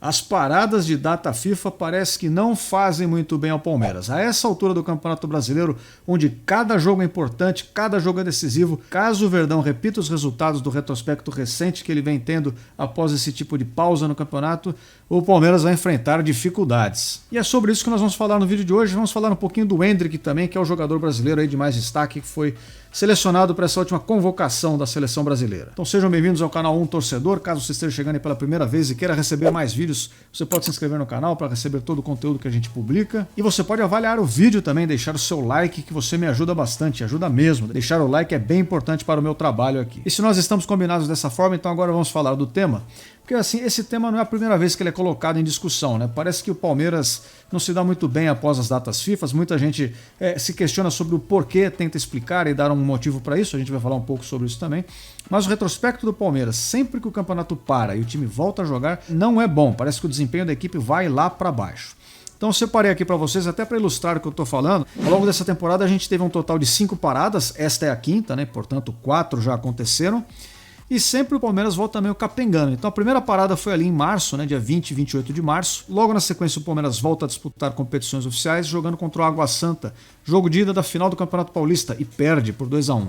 As paradas de data FIFA parece que não fazem muito bem ao Palmeiras. A essa altura do Campeonato Brasileiro, onde cada jogo é importante, cada jogo é decisivo, caso o Verdão repita os resultados do retrospecto recente que ele vem tendo após esse tipo de pausa no campeonato, o Palmeiras vai enfrentar dificuldades. E é sobre isso que nós vamos falar no vídeo de hoje. Vamos falar um pouquinho do Endrick também, que é o jogador brasileiro aí de mais destaque, que foi selecionado para essa última convocação da seleção brasileira. Então sejam bem-vindos ao canal 1 Torcedor. Caso você esteja chegando aí pela primeira vez e queira receber mais vídeos, você pode se inscrever no canal para receber todo o conteúdo que a gente publica. E você pode avaliar o vídeo também, deixar o seu like, que você me ajuda bastante, ajuda mesmo. Deixar o like é bem importante para o meu trabalho aqui. E se nós estamos combinados dessa forma, então agora vamos falar do tema. Porque assim, esse tema não é a primeira vez que ele é colocado em discussão, né? Parece que o Palmeiras não se dá muito bem após as datas FIFA. Muita gente se questiona sobre o porquê, tenta explicar e dar um motivo para isso. A gente vai falar um pouco sobre isso também. Mas o retrospecto do Palmeiras, sempre que o campeonato para e o time volta a jogar, não é bom. Parece que o desempenho da equipe vai lá para baixo. Então eu separei aqui para vocês, até para ilustrar o que eu estou falando. Ao longo dessa temporada a gente teve um total de 5 paradas. Esta é a quinta, né? Portanto 4 já aconteceram. E sempre o Palmeiras volta meio capengando. Então a primeira parada foi ali em março, né, dia 20 e 28 de março. Logo na sequência o Palmeiras volta a disputar competições oficiais, jogando contra o Água Santa. Jogo de ida da final do Campeonato Paulista e perde por 2-1.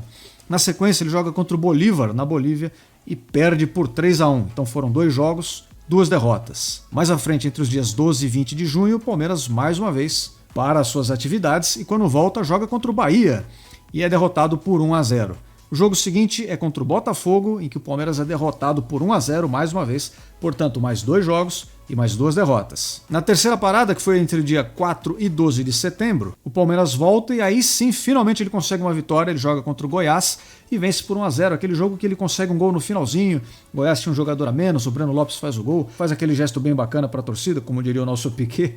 Na sequência ele joga contra o Bolívar, na Bolívia, e perde por 3-1. Então foram 2 jogos, 2 derrotas. Mais à frente, entre os dias 12 e 20 de junho, o Palmeiras mais uma vez para as suas atividades e quando volta joga contra o Bahia e é derrotado por 1-0. O jogo seguinte é contra o Botafogo, em que o Palmeiras é derrotado por 1-0 mais uma vez, portanto mais 2 jogos e mais 2 derrotas. Na terceira parada, que foi entre o dia 4 e 12 de setembro, o Palmeiras volta e aí sim, finalmente ele consegue uma vitória. Ele joga contra o Goiás e vence por 1-0, aquele jogo que ele consegue um gol no finalzinho. O Goiás tinha um jogador a menos, o Breno Lopes faz o gol, faz aquele gesto bem bacana para a torcida, como diria o nosso Piquet.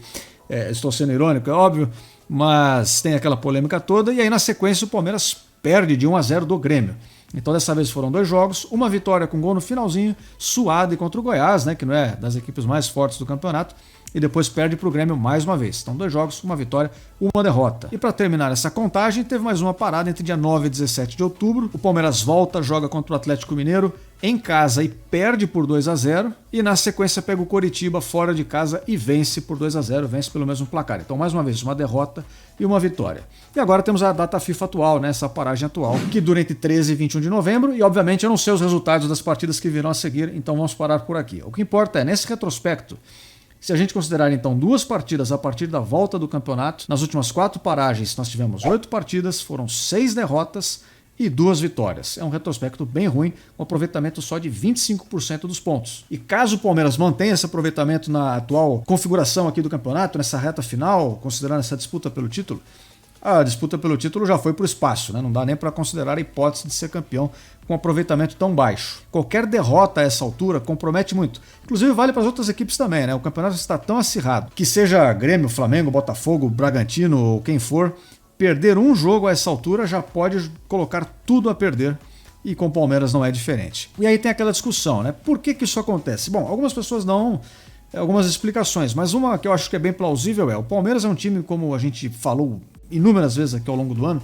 Estou sendo irônico, é óbvio, mas tem aquela polêmica toda. E aí na sequência o Palmeiras perde de 1-0 do Grêmio. Então dessa vez foram 2 jogos, uma vitória com gol no finalzinho, suado e contra o Goiás, né, que não é das equipes mais fortes do campeonato, e depois perde para o Grêmio mais uma vez. Então 2 jogos, uma vitória, uma derrota. E para terminar essa contagem, teve mais uma parada entre dia 9 e 17 de outubro. O Palmeiras volta, joga contra o Atlético Mineiro em casa e perde por 2-0. E na sequência pega o Coritiba fora de casa e vence por 2-0, vence pelo mesmo placar. Então mais uma vez uma derrota e uma vitória. E agora temos a data FIFA atual, né, essa paragem atual, que dura entre 13 e 21 de novembro. E obviamente eu não sei os resultados das partidas que virão a seguir, então vamos parar por aqui. O que importa é, nesse retrospecto, se a gente considerar então 2 partidas a partir da volta do campeonato, nas últimas 4 paragens nós tivemos 8 partidas, foram 6 derrotas e 2 vitórias. É um retrospecto bem ruim, com aproveitamento só de 25% dos pontos. E caso o Palmeiras mantenha esse aproveitamento na atual configuração aqui do campeonato, nessa reta final, considerando essa disputa pelo título, a disputa pelo título já foi para o espaço, né? Não dá nem para considerar a hipótese de ser campeão com um aproveitamento tão baixo. Qualquer derrota a essa altura compromete muito. Inclusive vale para as outras equipes também, né? O campeonato está tão acirrado que seja Grêmio, Flamengo, Botafogo, Bragantino ou quem for, perder um jogo a essa altura já pode colocar tudo a perder. E com o Palmeiras não é diferente. E aí tem aquela discussão, né? Por que isso acontece? Bom, algumas pessoas dão algumas explicações, mas uma que eu acho que é bem plausível é: o Palmeiras é um time, como a gente falou inúmeras vezes aqui ao longo do ano,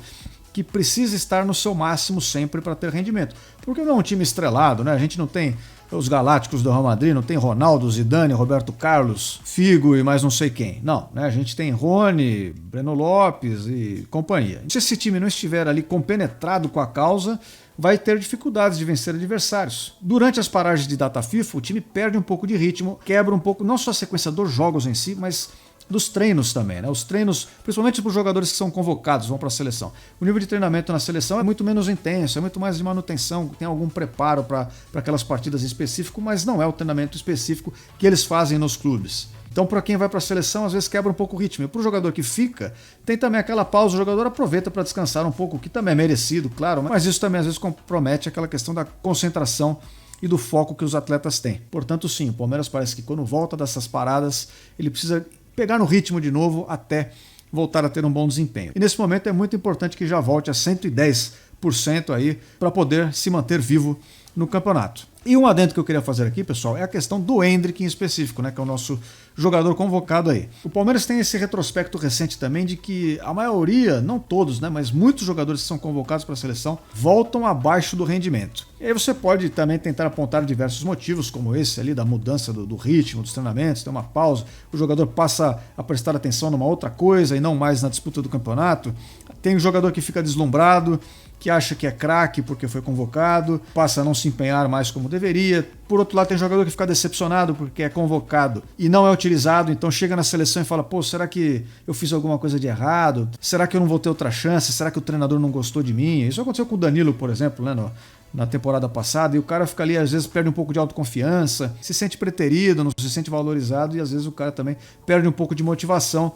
que precisa estar no seu máximo sempre para ter rendimento. Porque não é um time estrelado, né? A gente não tem os galácticos do Real Madrid, não tem Ronaldo, Zidane, Roberto Carlos, Figo e mais não sei quem. Não, né? A gente tem Rony, Breno Lopes e companhia. Se esse time não estiver ali compenetrado com a causa, vai ter dificuldades de vencer adversários. Durante as paragens de data FIFA, o time perde um pouco de ritmo, quebra um pouco, não só a sequência dos jogos em si, mas dos treinos também, né? Os treinos, principalmente para os jogadores que são convocados, vão para a seleção. O nível de treinamento na seleção é muito menos intenso, é muito mais de manutenção, tem algum preparo para aquelas partidas em específico, mas não é o treinamento específico que eles fazem nos clubes. Então, para quem vai para a seleção, às vezes quebra um pouco o ritmo. E para o jogador que fica, tem também aquela pausa, o jogador aproveita para descansar um pouco, que também é merecido, claro, mas isso também às vezes compromete aquela questão da concentração e do foco que os atletas têm. Portanto, sim, o Palmeiras parece que quando volta dessas paradas, ele precisa pegar no ritmo de novo até voltar a ter um bom desempenho. E nesse momento é muito importante que já volte a 110 100% aí para poder se manter vivo no campeonato. E um adendo que eu queria fazer aqui, pessoal, é a questão do Endrick em específico, né, que é o nosso jogador convocado aí. O Palmeiras tem esse retrospecto recente também de que a maioria, não todos, né, mas muitos jogadores que são convocados para a seleção voltam abaixo do rendimento. E aí você pode também tentar apontar diversos motivos, como esse ali da mudança do ritmo dos treinamentos, tem uma pausa, o jogador passa a prestar atenção numa outra coisa e não mais na disputa do campeonato. Tem um jogador que fica deslumbrado, que acha que é craque porque foi convocado, passa a não se empenhar mais como deveria. Por outro lado, tem jogador que fica decepcionado porque é convocado e não é utilizado, então chega na seleção e fala, pô, será que eu fiz alguma coisa de errado? Será que eu não vou ter outra chance? Será que o treinador não gostou de mim? Isso aconteceu com o Danilo, por exemplo, né, na temporada passada, e o cara fica ali, às vezes perde um pouco de autoconfiança, se sente preterido, não se sente valorizado, e às vezes o cara também perde um pouco de motivação,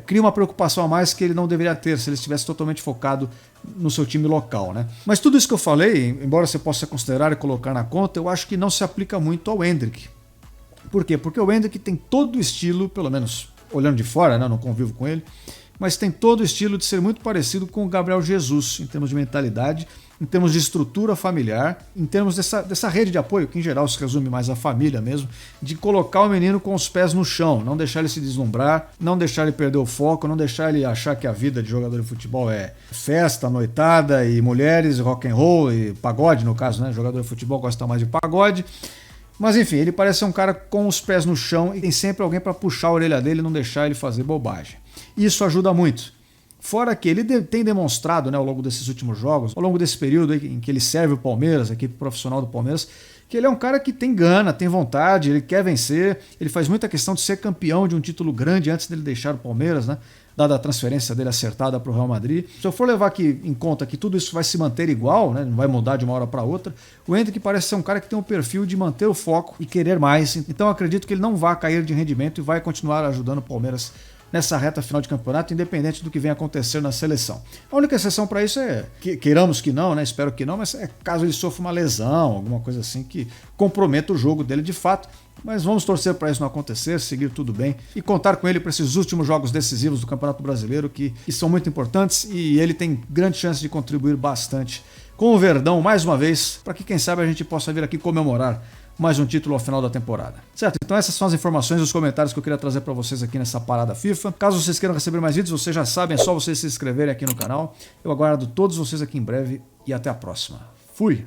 cria uma preocupação a mais que ele não deveria ter se ele estivesse totalmente focado no seu time local, né? Mas tudo isso que eu falei, embora você possa considerar e colocar na conta, eu acho que não se aplica muito ao Endrick. Por quê? Porque o Endrick tem todo o estilo, pelo menos olhando de fora, né? Não convivo com ele, mas tem todo o estilo de ser muito parecido com o Gabriel Jesus, em termos de mentalidade, em termos de estrutura familiar, em termos dessa rede de apoio, que em geral se resume mais à família mesmo, de colocar o menino com os pés no chão, não deixar ele se deslumbrar, não deixar ele perder o foco, não deixar ele achar que a vida de jogador de futebol é festa, noitada e mulheres, rock and roll e pagode, no caso, né? Jogador de futebol gosta mais de pagode. Mas enfim, ele parece ser um cara com os pés no chão e tem sempre alguém para puxar a orelha dele e não deixar ele fazer bobagem. Isso ajuda muito. Fora que ele tem demonstrado, né, ao longo desses últimos jogos, ao longo desse período aí em que ele serve o Palmeiras, a equipe profissional do Palmeiras, que ele é um cara que tem gana, tem vontade, ele quer vencer, ele faz muita questão de ser campeão de um título grande antes dele deixar o Palmeiras, né? Dada a transferência dele acertada para o Real Madrid. Se eu for levar aqui em conta que tudo isso vai se manter igual, né, não vai mudar de uma hora para outra, o Endrick parece ser um cara que tem um perfil de manter o foco e querer mais. Então eu acredito que ele não vai cair de rendimento e vai continuar ajudando o Palmeiras nessa reta final de campeonato, independente do que venha acontecer na seleção. A única exceção para isso é, queiramos que não, né? Espero que não, mas é caso ele sofra uma lesão, alguma coisa assim que comprometa o jogo dele de fato. Mas vamos torcer para isso não acontecer, seguir tudo bem e contar com ele para esses últimos jogos decisivos do Campeonato Brasileiro, que são muito importantes, e ele tem grande chance de contribuir bastante com o Verdão mais uma vez, para que quem sabe a gente possa vir aqui comemorar mais um título ao final da temporada. Certo? Então essas são as informações e os comentários que eu queria trazer para vocês aqui nessa parada FIFA. Caso vocês queiram receber mais vídeos, vocês já sabem, é só vocês se inscreverem aqui no canal. Eu aguardo todos vocês aqui em breve e até a próxima. Fui!